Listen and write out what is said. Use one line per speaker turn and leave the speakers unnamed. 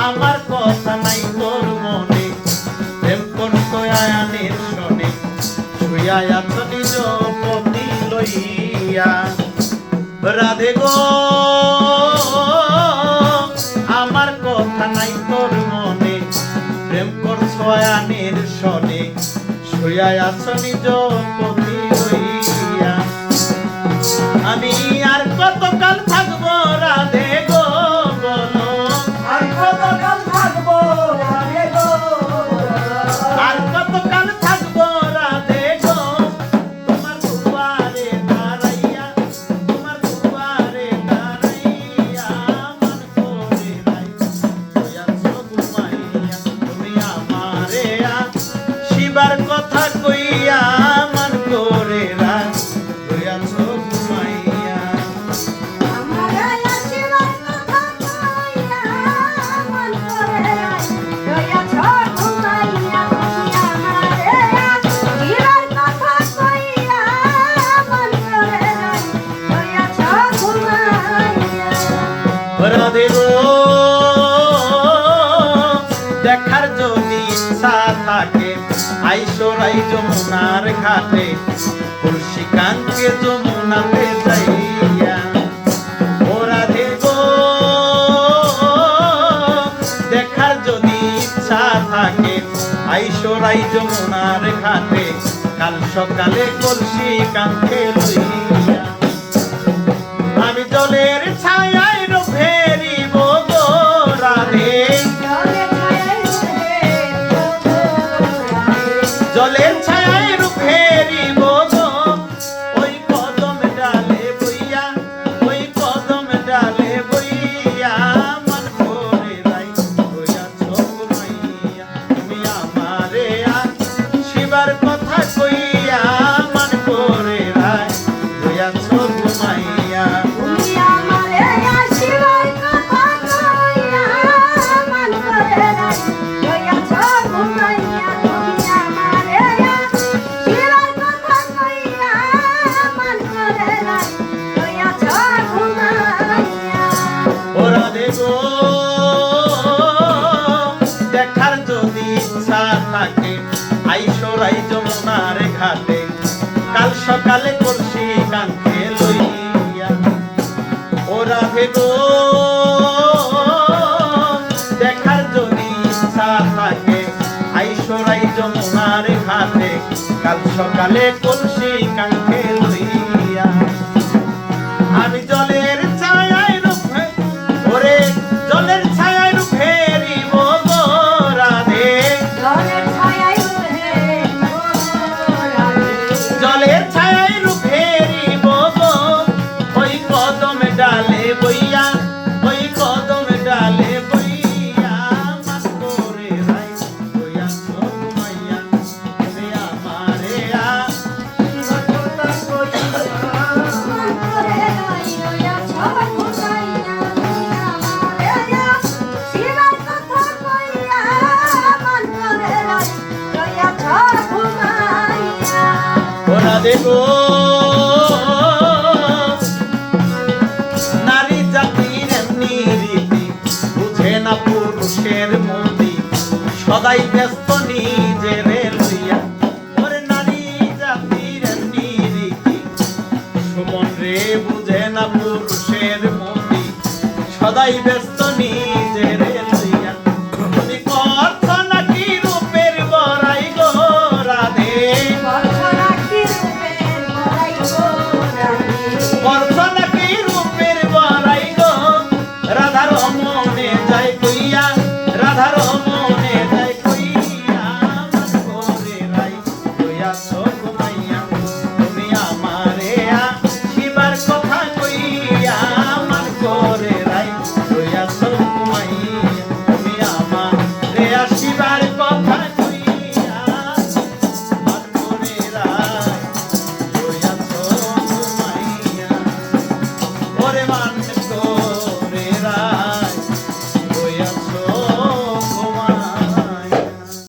আমার কথা নাই তোর মনে, প্রেম করতো আয়ানের শোনে, শুইয়া আছো নিজ পতি লইয়া। রাধে গো আমার কথা নাই তোর মনে, প্রেম করছো আয়ানের শোনে, শুইয়া আছো নিজ পতি লইয়া। আমি আর কতকাল থাকবো রাধে গো বলো,
আর কতকাল থাকবো রাধে গো,
আর কতকাল থাকবো রাধে গো, তোমার দুয়ারে দাঁড়াইয়া, তোমার দুয়ারে দাঁড়াইয়া, মন করে নাই হইয়াছো ঘুমাইয়া, তুমি আমারে শিবার কথা কইয়া মন করে নাই হইয়াছো ঘুমাইয়া। রাধে গো দেখার যদি ইচ্ছা থাকে আইসো রাই যমুনার ঘাটে, তুলসী কাঙ্কে যমুনাতে যাইয়া। ও রাধে গো দেখার যদি ইচ্ছা থাকে আইসো রাই যমুনার ঘাটে, কাল সকালে কলসি কাঙ্কে লইয়া। আমি জলের ছায়ায় ফেরিব গো রাধে, জলের ছায়ায় ফেরিব গো, ওই কদম ডালে বইয়া, ওই কদম ডালে বইয়া, মন করে রাই হইয়াছো ঘুমাইয়া, তুমি আমারে শিবার কথা কইয়া, মন করে রাই হইয়াছো ঘুমাইয়া। দেখার যদি ইচ্ছা থাকে আইসো রাই যমুনার ঘাটে, কাল সকালে কলসি কাঙ্কে লইয়া। ও রাধে গো দেখার যদি ইচ্ছা থাকে আইসো রাই যমুনার ঘাটে, কাল সকালে কলসি কাঙ্কে লইয়া। আমি জলের ছায়ায় রূপে, ওরে জলের ছায়ায় ফেরিব গো রাধে, জলের ছায়ায় ফেরিব গো, ওই কদম ডালে বইয়া, ওই কদম ডালে বইয়া, মন করে রাই হইয়াছো ঘুমাইয়া, তুমি আমারে রাধে গো নারী জাতির এমনি রীতি, বুঝে না পুরুষের মতি, সদাই ব্যস্ত নিজের লইয়া। ওরে নারী জাতির এমনি রীতি, সুমন রে বুঝে না পুরুষের মতি, সদাই ব্যস্ত নিজের লইয়া। তুমি করছো নাকি রূপের বড়াই গো রাধে, করছো নাকি রূপের বড়াই গো, রাধার মনে যায় কইয়া, রাধার মনে যায় কইয়া, মন করে রাই হইয়াছো ঘুমাইয়া, তুমি আমারে শিবার কথা কইয়া, মন করে রাই হইয়াছো করে মান